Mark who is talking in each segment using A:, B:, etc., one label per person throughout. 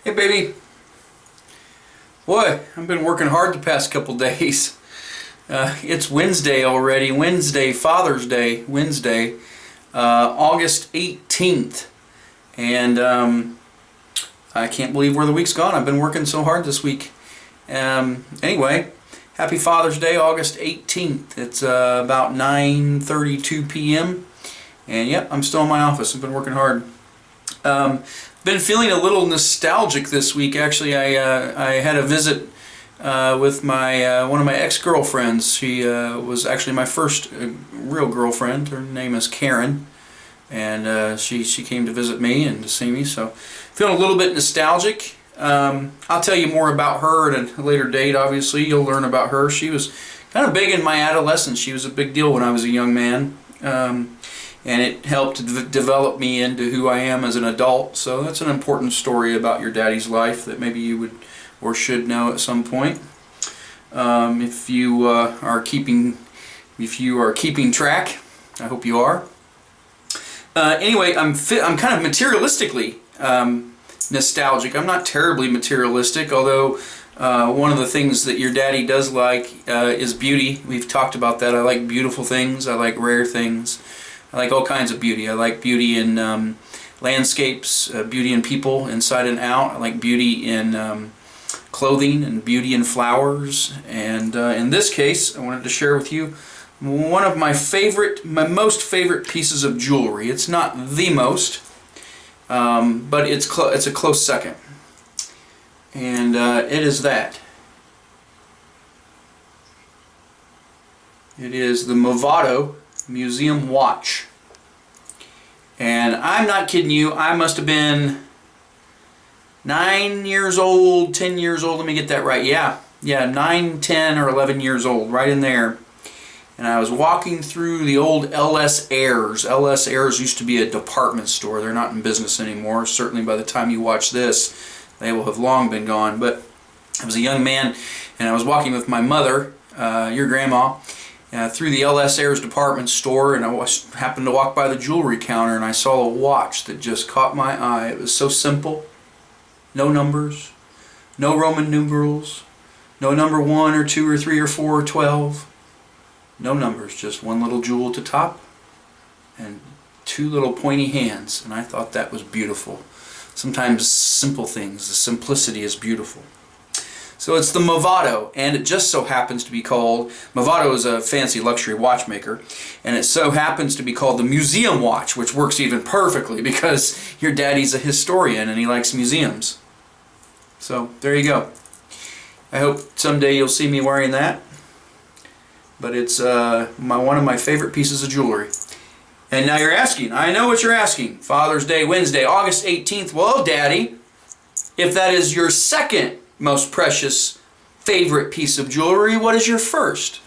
A: Hey baby. Boy, I've been working hard the past couple days. It's Wednesday already. Wednesday, Father's Day, Wednesday, August 18th. And I can't believe where the week's gone. I've been working so hard this week. Anyway, happy Father's Day, August 18th. It's about 9:32 p.m. And yep, I'm still in my office. I've been working hard. Been feeling a little nostalgic this week. Actually, I had a visit with my one of my ex-girlfriends. She was actually my first real girlfriend. Her name is Karen, and she came to visit me and to see me. So, feeling a little bit nostalgic. I'll tell you more about her at a later date. Obviously, you'll learn about her. She was kind of big in my adolescence. She was a big deal when I was a young man. And it helped develop me into who I am as an adult. So that's an important story about your daddy's life that maybe you would or should know at some point. If you are keeping track, I hope you are. Anyway, I'm kind of materialistically nostalgic. I'm not terribly materialistic, although one of the things that your daddy does like is beauty. We've talked about that. I like beautiful things. I like rare things. I like all kinds of beauty. I like beauty in landscapes, beauty in people inside and out. I like beauty in clothing and beauty in flowers. And in this case, I wanted to share with you one of my most favorite pieces of jewelry. It's not the most, but it's a close second. And it is that. It is the Mavado Museum watch. And I'm not kidding you, I must have been 9 years old, 10 years old, let me get that right. Yeah, 9, 10, or 11 years old, right in there. And I was walking through the old LS Ayres. LS Ayres used to be a department store. They're not in business anymore. Certainly by the time you watch this, they will have long been gone. But I was a young man, and I was walking with my mother, your grandma, through the LS Ayres department store, and I happened to walk by the jewelry counter, and I saw a watch that just caught my eye. It was so simple. No numbers, no Roman numerals, no number 1 or 2 or 3 or 4 or 12. No numbers, just one little jewel at the top and 2 little pointy hands, and I thought that was beautiful. Sometimes simple things, the simplicity is beautiful. So it's the Mavado, and it just so happens to be called, Mavado is a fancy luxury watchmaker, and it so happens to be called the museum watch, which works even perfectly because your daddy's a historian and he likes museums. So there you go. I hope someday you'll see me wearing that, but it's one of my favorite pieces of jewelry. And now you're asking, I know what you're asking, Father's Day, Wednesday, August 18th, well Daddy, if that is your second most precious favorite piece of jewelry, what is your first?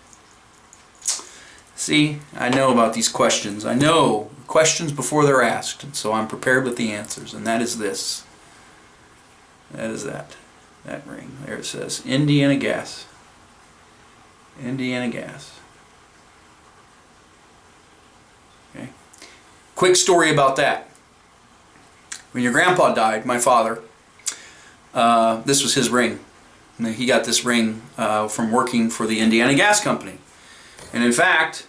A: See, I know about these questions. I know questions before they're asked, and so I'm prepared with the answers, and that is this. That is that ring. There it says Indiana Gas. Indiana Gas. Okay. Quick story about that. When your grandpa died, my father, this was his ring. He got this ring from working for the Indiana Gas Company. And in fact,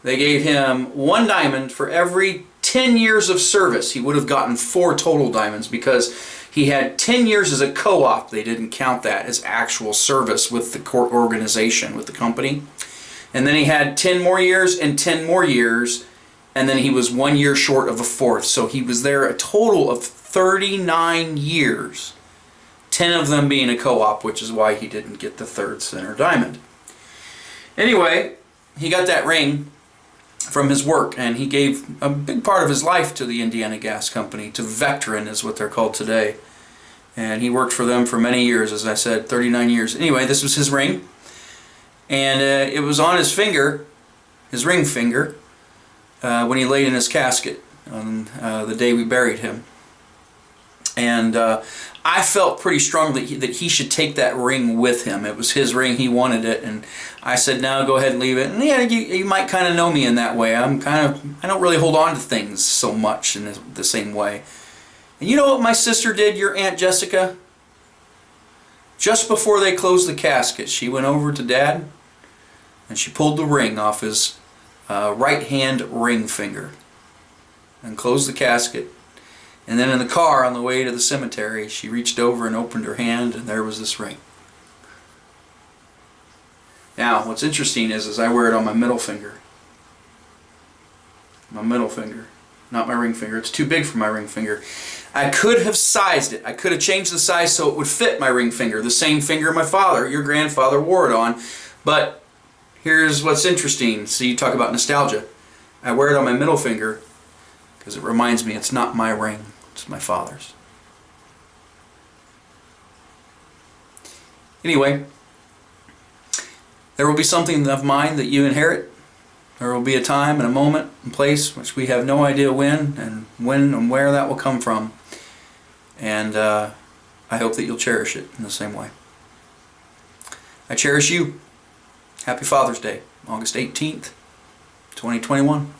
A: they gave him 1 diamond for every 10 years of service. He would have gotten 4 total diamonds because he had 10 years as a co-op. They didn't count that as actual service with the court organization, with the company. And then he had 10 more years and 10 more years, and then he was 1 year short of a 4th. So he was there a total of 39 years. 10 of them being a co-op, which is why he didn't get the 3rd center diamond. Anyway, he got that ring from his work, and he gave a big part of his life to the Indiana Gas Company, to Vectren is what they're called today. And he worked for them for many years, as I said, 39 years. Anyway, this was his ring, and it was on his finger, his ring finger, when he laid in his casket on the day we buried him. And I felt pretty strongly that he should take that ring with him. It was his ring, he wanted it, and I said, no, go ahead and leave it. And yeah, you might kind of know me in that way. I don't really hold on to things so much in the same way. And you know what my sister did, your Aunt Jessica? Just before they closed the casket, she went over to Dad and she pulled the ring off his right hand ring finger and closed the casket. And then in the car on the way to the cemetery, she reached over and opened her hand, and there was this ring. Now, what's interesting is I wear it on my middle finger. My middle finger, not my ring finger. It's too big for my ring finger. I could have sized it. I could have changed the size so it would fit my ring finger, the same finger my father, your grandfather, wore it on. But here's what's interesting. So you talk about nostalgia. I wear it on my middle finger because it reminds me it's not my ring, it's my father's. Anyway, there will be something of mine that you inherit. There will be a time and a moment and place which we have no idea when and where that will come from. And I hope that you'll cherish it in the same way. I cherish you. Happy Father's Day, August 18th, 2021.